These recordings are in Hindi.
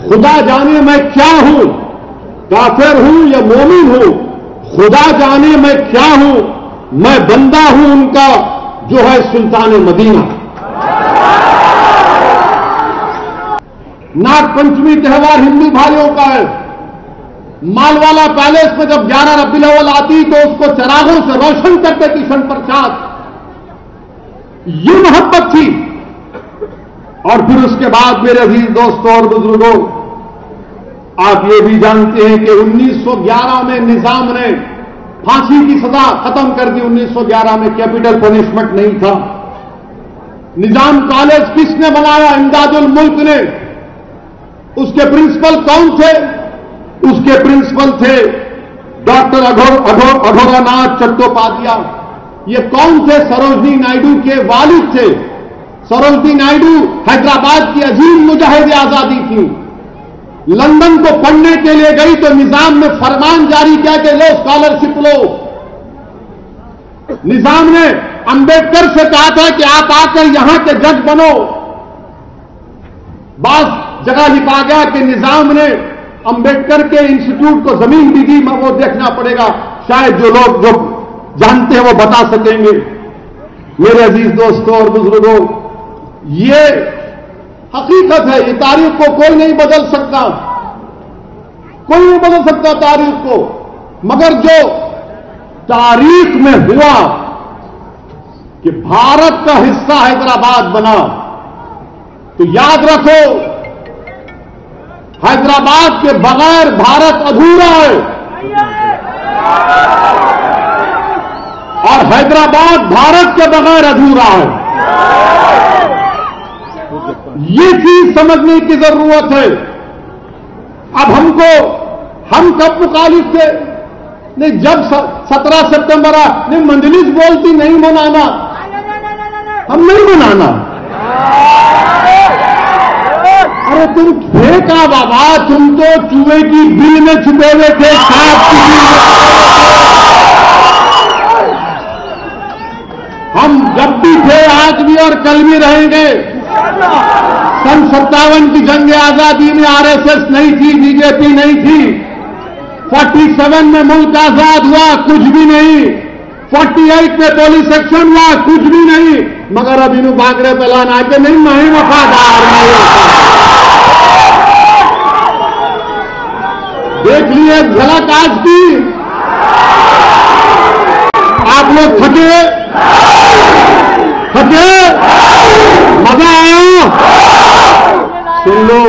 खुदा जाने मैं क्या हूं, काफिर हूं या मोमिन हूं, खुदा जाने मैं क्या हूं, मैं बंदा हूं उनका जो है सुल्तान मदीना। नाग पंचमी त्योहार हिंदू भाइयों का है। मालवाला पैलेस में जब 11 रबीउल अव्वल आती तो उसको चरागों से रोशन करते किशन प्रसाद। ये मोहब्बत थी। और फिर उसके बाद मेरे अजीज दोस्तों और बुजुर्गों, आप ये भी जानते हैं कि 1911 में निजाम ने फांसी की सजा खत्म कर दी। 1911 में कैपिटल पनिशमेंट नहीं था। निजाम कॉलेज किसने बनाया? इमदादुल मुल्क ने। उसके प्रिंसिपल कौन थे? उसके प्रिंसिपल थे डॉक्टर अघोरानाथ चट्टोपाध्याय। ये कौन थे? सरोजनी नायडू के वालिद थे। सरोजनी नायडू हैदराबाद की अजीम मुजाहिद आजादी थी। लंदन को पढ़ने के लिए गई तो निजाम ने फरमान जारी किया कि लो स्कॉलरशिप लो। निजाम ने अंबेडकर से कहा था कि आप आकर यहां के जज बनो। बास जगह लिखा गया कि निजाम ने अंबेडकर के इंस्टीट्यूट को जमीन भी दी। वो देखना पड़ेगा, शायद जो लोग जो जानते हैं वो बता सकेंगे। मेरे अजीज दोस्तों और बुजुर्गों, ये हकीकत है। ये तारीख को कोई नहीं बदल सकता, कोई नहीं बदल सकता तारीख को। मगर जो तारीख में हुआ कि भारत का हिस्सा हैदराबाद बना, तो याद रखो हैदराबाद के बगैर भारत अधूरा है और हैदराबाद भारत के बगैर अधूरा है। ये चीज समझने की जरूरत है। अब हम कब मुखालिफ थे? नहीं, जब 17 सितंबर नहीं, मंजलिस बोलती नहीं मनाना, हम नहीं मनाना। अरे तुम थे का बाबा, तुम तो चूहे की बिल में छुपे हुए थे, सांप की बिल में। हम जब भी थे, आज भी और कल भी रहेंगे। सन 57 की जंग आजादी में आरएसएस नहीं थी, बीजेपी नहीं थी। 47 में मुल्क आजाद हुआ, कुछ भी नहीं। 48 में पुलिस एक्शन हुआ, कुछ भी नहीं। मगर अब इन्हों बागड़े पलान आके नहीं, मैं वफादार नहीं। देख लिए झलक आज की। आप लोग थके, मजा आया? सुन लो।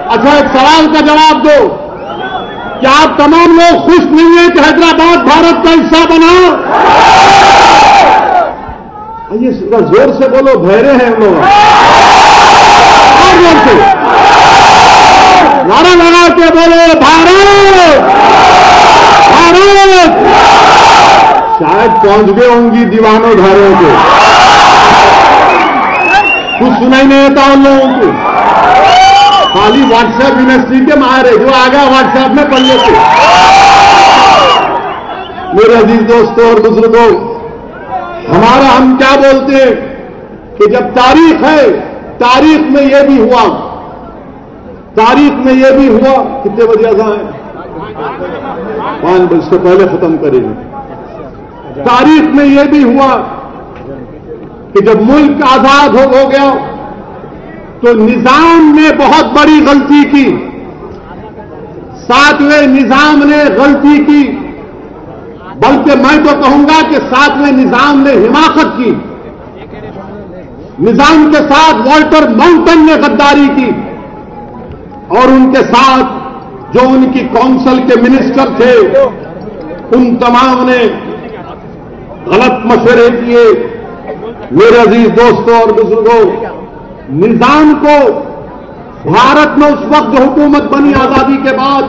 अच्छा, एक सवाल का जवाब दो। क्या आप तमाम लोग खुश नहीं हैं कि हैदराबाद भारत का हिस्सा बना? ये जोर से बोलो, बहरे हैं हम लोग। और जोर से नारा लगा के बोलो, भारत भारत। शायद पहुंच गए होंगी दीवानों घरों को। कुछ सुनाई नहीं देता उन लोगों को। खाली व्हाट्सएप यूनिवर्सिटी के मारे जो आ गया व्हाट्सएप में पढ़ लेते। मेरे अजीज दोस्तों और बुजुर्गों, हमारा हम क्या बोलते हैं कि जब तारीख है, तारीख में यह भी हुआ, तारीख में यह भी हुआ। कितने बजे अज़ान है? 5 बजे से पहले खत्म करेंगे। तारीख में यह भी हुआ कि जब मुल्क आजाद हो गया तो निजाम ने बहुत बड़ी गलती की। 7वें निजाम ने गलती की, बल्कि मैं तो कहूंगा कि 7वें निजाम ने हिमाकत की। निजाम के साथ वॉल्टर माउंटन ने गद्दारी की और उनके साथ जो उनकी काउंसिल के मिनिस्टर थे, उन तमाम ने गलत मशवरे किए। मेरे अजीज दोस्तों और बुजुर्गों, निजाम को भारत में उस वक्त जो हुकूमत बनी आजादी के बाद,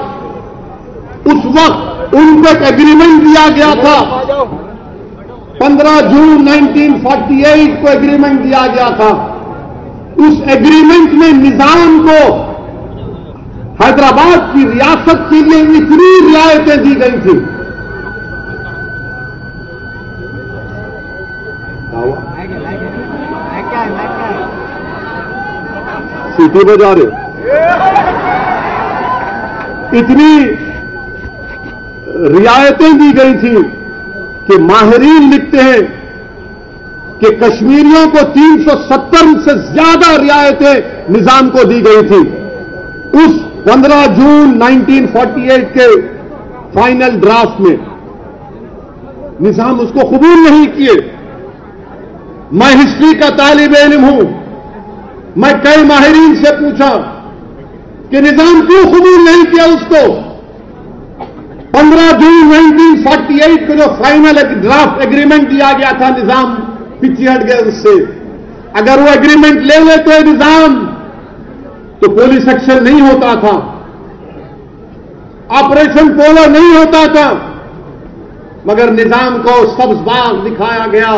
उस वक्त उनको एक एग्रीमेंट दिया गया था। 15 जून 1948 को एग्रीमेंट दिया गया था। उस एग्रीमेंट में निजाम को हैदराबाद की रियासत के लिए इतनी रियायतें दी गई थी। सीटी बजा रहे हो। इतनी रियायतें दी गई थी कि माहिरीन लिखते हैं कि कश्मीरियों को 370 से ज्यादा रियायतें निजाम को दी गई थी। उस 15 जून 1948 के फाइनल ड्राफ्ट में निजाम उसको कबूल नहीं किए। मैं हिस्ट्री का तालिब इल्म हूं, मैं कई माहिरीन से पूछा कि निजाम क्यों कबूल नहीं किया उसको। 15 जून 1948 को जो फाइनल ड्राफ्ट एग्रीमेंट दिया गया था, निजाम पीछे हट गए उससे। अगर वो एग्रीमेंट ले लेते निजाम तो पुलिस एक्शन नहीं होता था, ऑपरेशन पोलो नहीं होता था, मगर निजाम को सब्ज बाग दिखाया गया।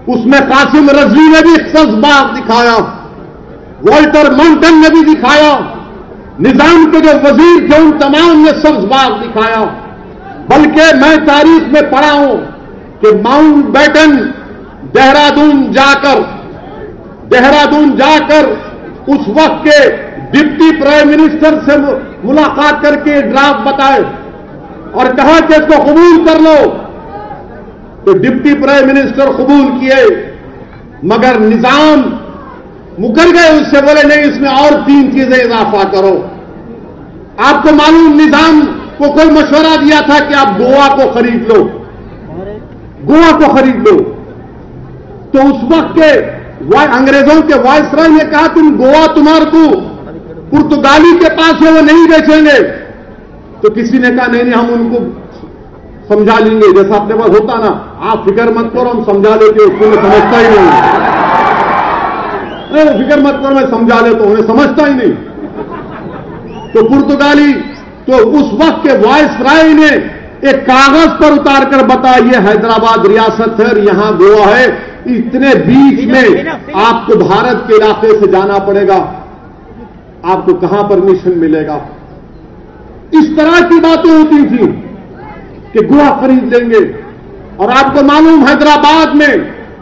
उसमें कासिम रजवी ने भी सब्ज बाग दिखाया, वॉल्टर माउंटन ने भी दिखाया, निजाम के जो वजीर थे उन तमाम ने सब्ज बाग दिखाया। बल्कि मैं तारीख में पढ़ा हूं कि माउंट बैटन देहरादून जाकर उस वक्त के डिप्टी प्राइम मिनिस्टर से मुलाकात करके ड्राफ्ट बताए और कहा कि इसको कबूल कर लो। तो डिप्टी प्राइम मिनिस्टर कबूल किए, मगर निजाम मुकर गए उससे, बोले नहीं इसमें और 3 चीजें इजाफा करो। आपको मालूम निजाम को कोई मशवरा दिया था कि आप गोवा को खरीद लो, गोवा को खरीद लो। तो उस वक्त के अंग्रेजों के वायसराय ने कहा तुम गोवा तुम्हारे को पुर्तगाली के पास है, वो नहीं बेचेंगे। तो किसी ने कहा नहीं हम उनको समझा लेंगे, जैसा अपने पास होता ना, आप फिक्र मत करो हम समझा लेते, उसको मैं समझता ही नहीं। फिक्र मत करो मैं समझा लेता हूं, उन्हें समझता ही नहीं। तो पुर्तगाली, तो उस वक्त के वायसराय ने एक कागज पर उतार कर बताया ये हैदराबाद रियासत है और यहां गोवा है, इतने बीच में आपको भारत के इलाके से जाना पड़ेगा, आपको कहां परमिशन मिलेगा। इस तरह की बातें होती थी कि गोवा खरीद लेंगे। और आपको मालूम हैदराबाद में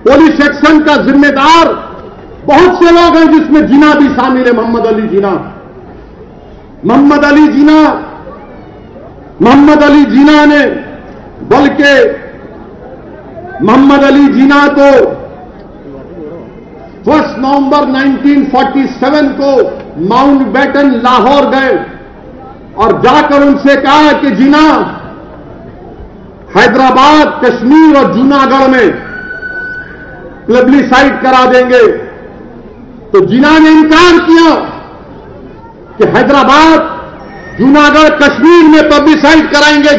पुलिस एक्शन का जिम्मेदार बहुत से लोग हैं, जिसमें जिना भी शामिल है, मोहम्मद अली जिना ने, बल्कि मोहम्मद अली जिना को 1 नवंबर 1947 को माउंट बैटन लाहौर गए और जाकर उनसे कहा कि जिना हैदराबाद, कश्मीर और जूनागढ़ में प्लेब्लिसाइट करा देंगे। तो जिना ने इनकार किया कि हैदराबाद, जूनागढ़, कश्मीर में प्लेब्लिसाइट कराएंगे।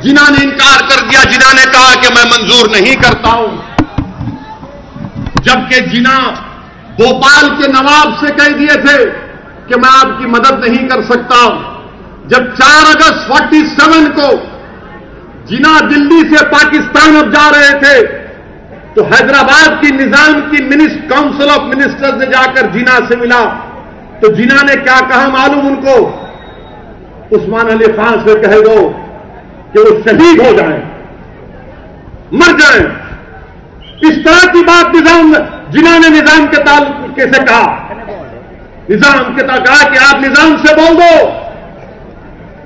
जिना ने इनकार कर दिया। जिना ने कहा कि मैं मंजूर नहीं करता हूं। जबकि जिना भोपाल के नवाब से कह दिए थे कि मैं आपकी मदद नहीं कर सकता। जब 4 अगस्त 47 को जिना दिल्ली से पाकिस्तान अब जा रहे थे, तो हैदराबाद की निजाम की काउंसिल ऑफ मिनिस्टर्स ने जाकर जिना से मिला। तो जिना ने क्या कहा मालूम उनको? उस्मान अली खान से कह दो कि वो शहीद हो जाएं, मर जाएं। इस तरह की बात जिना ने निजाम के ताल्लुक से कहा। निजाम के कहा कि आप निजाम से बोल दो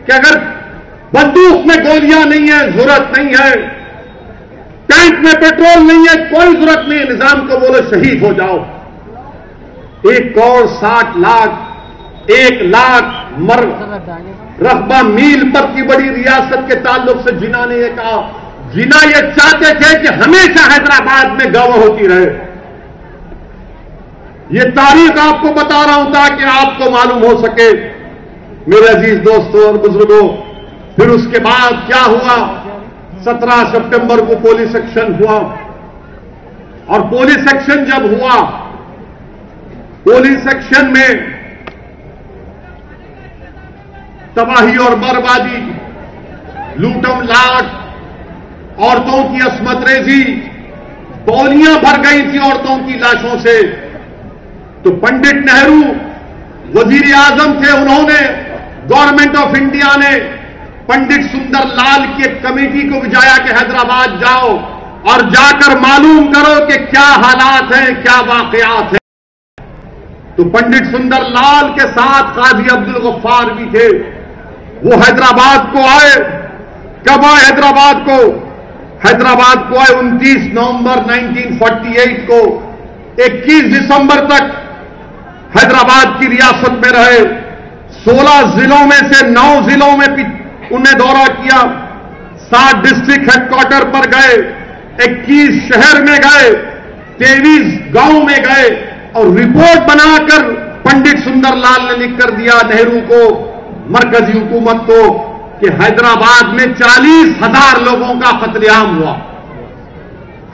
कि अगर बंदूक में गोलियां नहीं है, जरूरत नहीं है, टैंक में पेट्रोल नहीं है, कोई जरूरत नहीं है, निजाम को बोलो शहीद हो जाओ। 1 करोड़ 60 लाख, 1 लाख मर रकबा मील पर की बड़ी रियासत के ताल्लुक से जिना ने यह कहा। जिना ये चाहते थे कि हमेशा हैदराबाद में गवाह होती रहे। ये तारीख आपको बता रहा हूं ताकि आपको मालूम हो सके मेरे अजीज दोस्तों और बुजुर्गों। फिर उसके बाद क्या हुआ? 17 सितंबर को पुलिस एक्शन हुआ। और पुलिस एक्शन जब हुआ, पुलिस एक्शन में तबाही और बर्बादी, लूटम लाट, औरतों की अस्मत रेजी, बौलियां भर गई थी औरतों की लाशों से। तो पंडित नेहरू वजीर आजम थे, उन्होंने गवर्नमेंट ऑफ इंडिया ने पंडित सुंदर लाल की एक कमेटी को भिजाया कि हैदराबाद जाओ और जाकर मालूम करो कि क्या हालात हैं, क्या वाकयात हैं। तो पंडित सुंदरलाल के साथ काजी अब्दुल गफ्फार भी थे। वो हैदराबाद को आए। कब आए हैदराबाद को? हैदराबाद को आए 29 नवंबर 1948 को। 21 दिसंबर तक हैदराबाद की रियासत में रहे। 16 जिलों में से 9 जिलों में उन्हें दौरा किया। 7 डिस्ट्रिक्ट हेडक्वार्टर पर गए, 21 शहर में गए, 23 गांव में गए और रिपोर्ट बनाकर पंडित सुंदरलाल ने लिख कर दिया नेहरू को, मरकजी हुकूमत को, कि हैदराबाद में 40,000 लोगों का कत्लेआम हुआ।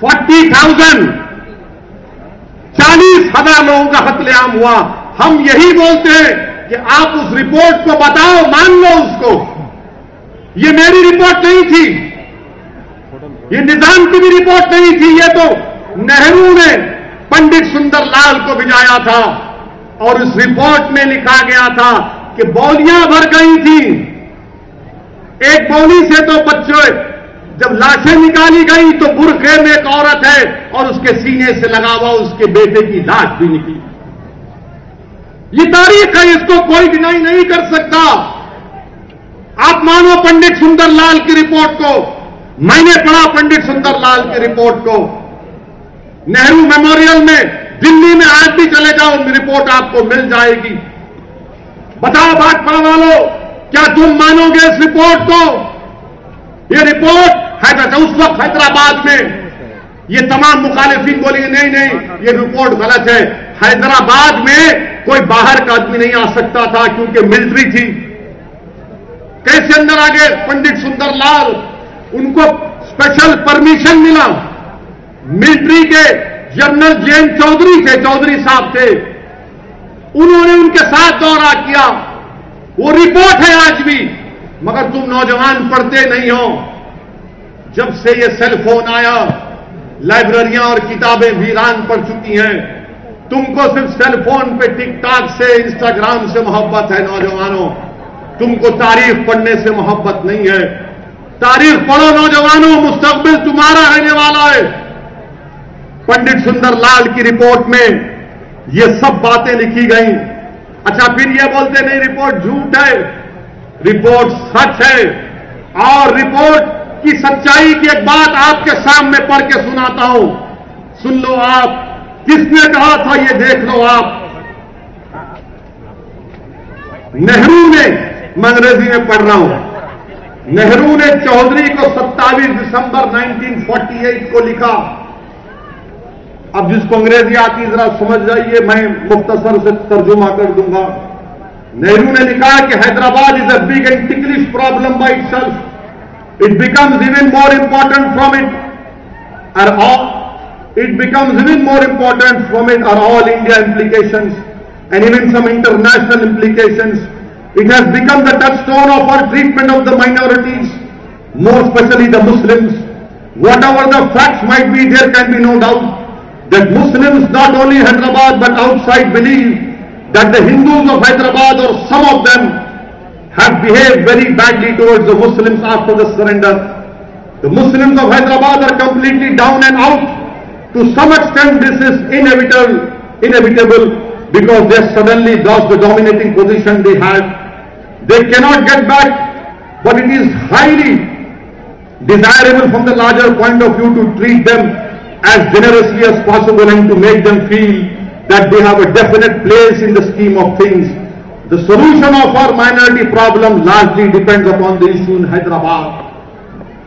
40,000 40,000 लोगों का कत्लेआम हुआ। हम यही बोलते हैं कि आप उस रिपोर्ट को बताओ, मान लो उसको। ये मेरी रिपोर्ट नहीं थी, ये निजाम की भी रिपोर्ट नहीं थी, ये तो नेहरू ने पंडित सुंदरलाल को भिजाया था और उस रिपोर्ट में लिखा गया था कि बौलियां भर गई थी। एक बौली से तो बच्चों, जब लाशें निकाली गई तो बुरखे में एक औरत है और उसके सीने से लगा हुआ उसके बेटे की लाश भी निकली। ये तारीख है, इसको कोई डिनाई नहीं कर सकता। आप मानो पंडित सुंदरलाल की रिपोर्ट को। मैंने पढ़ा पंडित सुंदरलाल की रिपोर्ट को। नेहरू मेमोरियल में दिल्ली में आज भी चले जाओ, रिपोर्ट आपको मिल जाएगी। बताओ भाजपा वालों, क्या तुम मानोगे इस रिपोर्ट को? ये रिपोर्ट उस वक्त हैदराबाद में ये तमाम मुखालिफिन बोलेंगे नहीं नहीं, ये रिपोर्ट गलत है। हैदराबाद में कोई बाहर का आदमी नहीं आ सकता था क्योंकि मिलिट्री थी। कैसे अंदर आ गए पंडित सुंदरलाल? उनको स्पेशल परमिशन मिला। मिलिट्री के जनरल जैन चौधरी थे, चौधरी साहब थे, उन्होंने उनके साथ दौरा किया। वो रिपोर्ट है आज भी, मगर तुम नौजवान पढ़ते नहीं हो। जब से ये सेल फोन आया, लाइब्रेरियां और किताबें वीरान पड़ चुकी हैं। तुमको सिर्फ सेल फोन पे टिकटॉक से, इंस्टाग्राम से मोहब्बत है नौजवानों, तुमको तारीख पढ़ने से मोहब्बत नहीं है। तारीख पढ़ो नौजवानों, मुस्तकबिल तुम्हारा रहने वाला है। पंडित सुंदरलाल की रिपोर्ट में ये सब बातें लिखी गई। अच्छा, फिर ये बोलते नहीं रिपोर्ट झूठ है, रिपोर्ट सच है। और रिपोर्ट की सच्चाई की एक बात आपके सामने पढ़ के सुनाता हूं, सुन लो आप। किसने कहा था ये देख लो आप। नेहरू ने, मैं अंग्रेजी में पढ़ रहा हूं, नेहरू ने चौधरी को 27 दिसंबर 1948 को लिखा। अब जिसको अंग्रेजी आती जरा समझ जाइए, मैं मुख्तसर से तर्जुमा कर दूंगा। नेहरू ने लिखा कि Hyderabad is a big and ticklish problem by itself. It becomes even more important from it are all it becomes even more important from it are all India implications and even some international implications. It has become the touchstone of our treatment of the minorities, more especially the Muslims. Whatever the facts might be, there can be no doubt that Muslims not only in Hyderabad but outside believe that the Hindus of Hyderabad or some of them have behaved very badly towards the Muslims after the surrender. The Muslims of Hyderabad are completely down and out. To some extent, this is inevitable because they suddenly lost the dominating position they had. They cannot get back, but it is highly desirable from the larger point of view to treat them as generously as possible and to make them feel that they have a definite place in the scheme of things. The solution of our minority problem largely depends upon the issue in Hyderabad.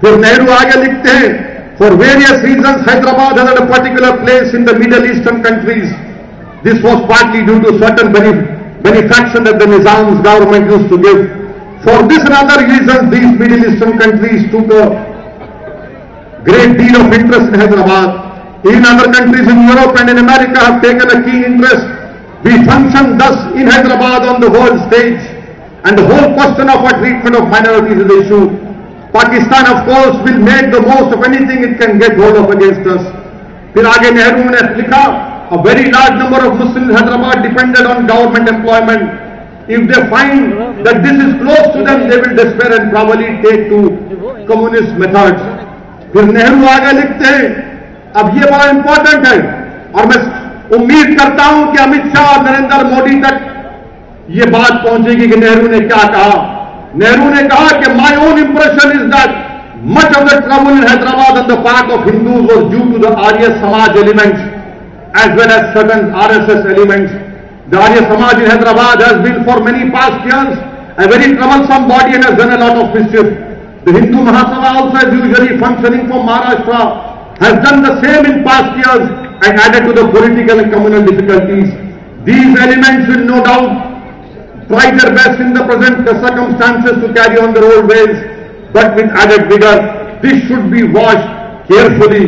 फिर नेहरू आगे लिखते हैं, for various reasons, Hyderabad has had a particular place in the Middle Eastern countries. This was partly due to certain benefaction that the Nizam's government used to give. For this and other reasons, these Middle Eastern countries took a great deal of interest in Hyderabad. Even other countries in Europe and in America have taken a keen interest. We function thus in Hyderabad on the world stage, and the whole question of our treatment of minorities is the issue. Pakistan, of course, will make the most of anything it can get hold of against us. फिर आगे नेहरू ने लिखा, a very large number of Muslims in Hyderabad depended on government employment. If they find that this is close to them, they will despair and probably take to communist methods. फिर नेहरू आगे लिखते हैं, अब ये बड़ा इंपॉर्टेंट है और मैं उम्मीद करता हूं कि अमित शाह और नरेंद्र मोदी तक ये बात पहुंचेगी कि नेहरू ने क्या कहा। नेहरू ने कहा कि my own impression is that much of the trouble in Hyderabad on the part of Hindus was due to the Arya Samaj elements as well as certain RSS elements. The Arya Samaj in Hyderabad has been for many past years a very troublesome body and has done a lot of mischief. The Hindu Mahasabha also, as usually functioning from Maharashtra, has done the same in past years and added to the political and communal difficulties. These elements will no doubt try their best in the present circumstances to carry on their old ways, but with added vigor. This should be watched carefully.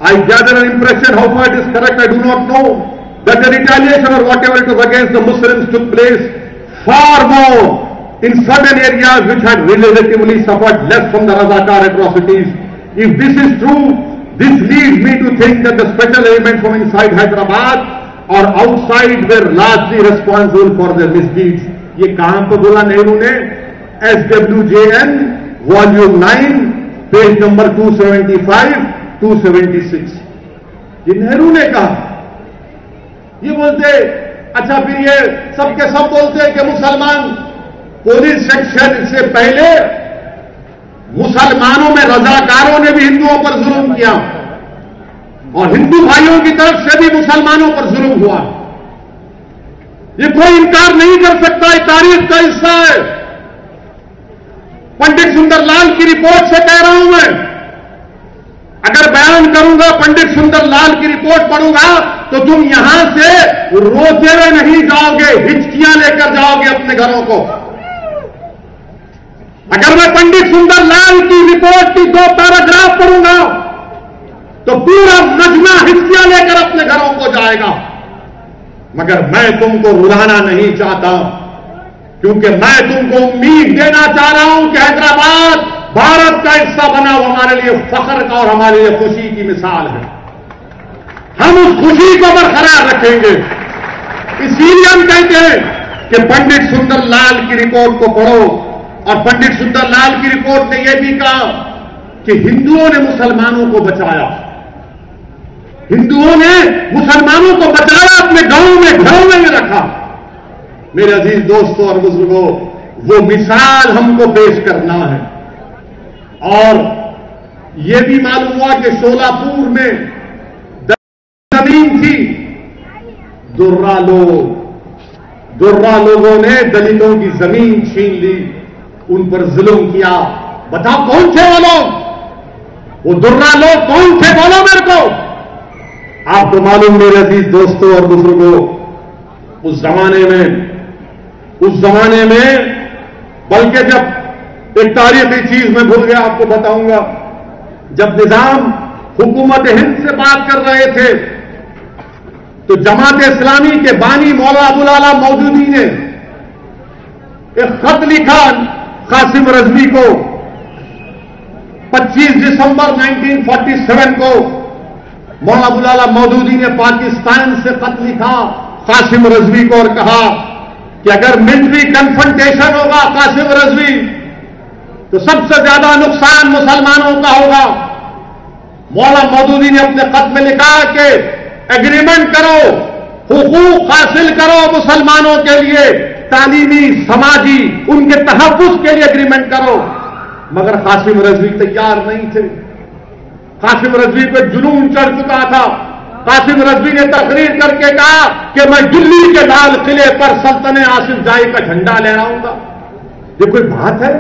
I gather an impression, how far it is correct I do not know, that the retaliation or whatever it was against the Muslims took place far more in certain areas which had relatively suffered less from the Razakar atrocities. If this is true, this leads me to think that the special elements from inside Hyderabad or outside were largely responsible for their misdeeds. ये कहां पर बोला नेहरू ने? SWJN volume 9 page number 275 276। ये नेहरू ने कहा। ये बोलते, अच्छा फिर ये सबके सब बोलते हैं कि मुसलमान पुलिस सेक्शन से पहले मुसलमानों में रजाकारों ने भी हिंदुओं पर जुल्म किया और हिंदू भाइयों की तरफ से भी मुसलमानों पर जुल्म हुआ। ये कोई इनकार नहीं कर सकता, ये तारीख का हिस्सा है। पंडित सुंदरलाल की रिपोर्ट से कह रहा हूं मैं, अगर बयान करूंगा, पंडित सुंदरलाल की रिपोर्ट पढ़ूंगा तो तुम यहां से रोते हुए नहीं जाओगे, हिचकियां लेकर जाओगे अपने घरों को। अगर मैं पंडित सुंदरलाल की रिपोर्ट की 2 पैराग्राफ पढ़ूंगा तो पूरा मजमा हिचकियां लेकर अपने घरों को जाएगा। मगर मैं तुमको रुलाना नहीं चाहता, क्योंकि मैं तुमको उम्मीद देना चाह रहा हूं कि हैदराबाद भारत का हिस्सा बना, वो हमारे लिए फख्र का और हमारे लिए खुशी की मिसाल है। हम उस खुशी को बरकरार रखेंगे। इसीलिए हम कहते हैं कि पंडित सुंदरलाल की रिपोर्ट को पढ़ो। और पंडित सुंदरलाल की रिपोर्ट ने यह भी कहा कि हिंदुओं ने मुसलमानों को बचाया, हिंदुओं ने मुसलमानों को बचाया, अपने गांवों में घरों में रखा। मेरे अजीज दोस्तों और बुजुर्गों, वो मिसाल हमको पेश करना है। और यह भी मालूम हुआ कि शोलापुर में जमीन थी, दुर्रा लोगों ने दलितों की जमीन छीन ली, उन पर जुल्म किया। बताओ कौन थे वो लोग? वो दुर्रा लोग कौन थे? बोलो मेरे को। आपको मालूम मेरे अजीज दोस्तों और बुजुर्गों, उस जमाने में बल्कि जब एक तारीखी चीज मैं भूल गया, आपको बताऊंगा, जब निजाम हुकूमत हिंद से बात कर रहे थे तो जमात इस्लामी के बानी मौला अबुल आला मौदूदी ने एक खत लिखा कासिम रजवी को। 25 दिसंबर 1947 को मौला अबुल आला मौदूदी ने पाकिस्तान से खत लिखा कासिम रजवी को और कहा कि अगर मिलिट्री कन्फ्रंटेशन होगा कासिम रजवी, तो सबसे ज्यादा नुकसान मुसलमानों का होगा। मौला मौदूदी ने अपने खत में लिखा कि एग्रीमेंट करो, हुकूक हासिल करो मुसलमानों के लिए, तालीमी समाजी उनके तहफ्फुज़ के लिए एग्रीमेंट करो। मगर कासिम रजवी तैयार नहीं थे। कासिम रजवी पे जुनून चढ़ चुका था। कासिम रजवी ने तकरीर करके कहा कि मैं दिल्ली के लाल किले पर सल्तने आसिफ जाही का झंडा लहराऊंगा। ये कोई बात है?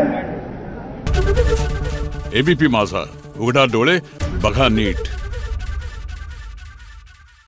एबीपी माझा, उघडा डोळे बघा नीट।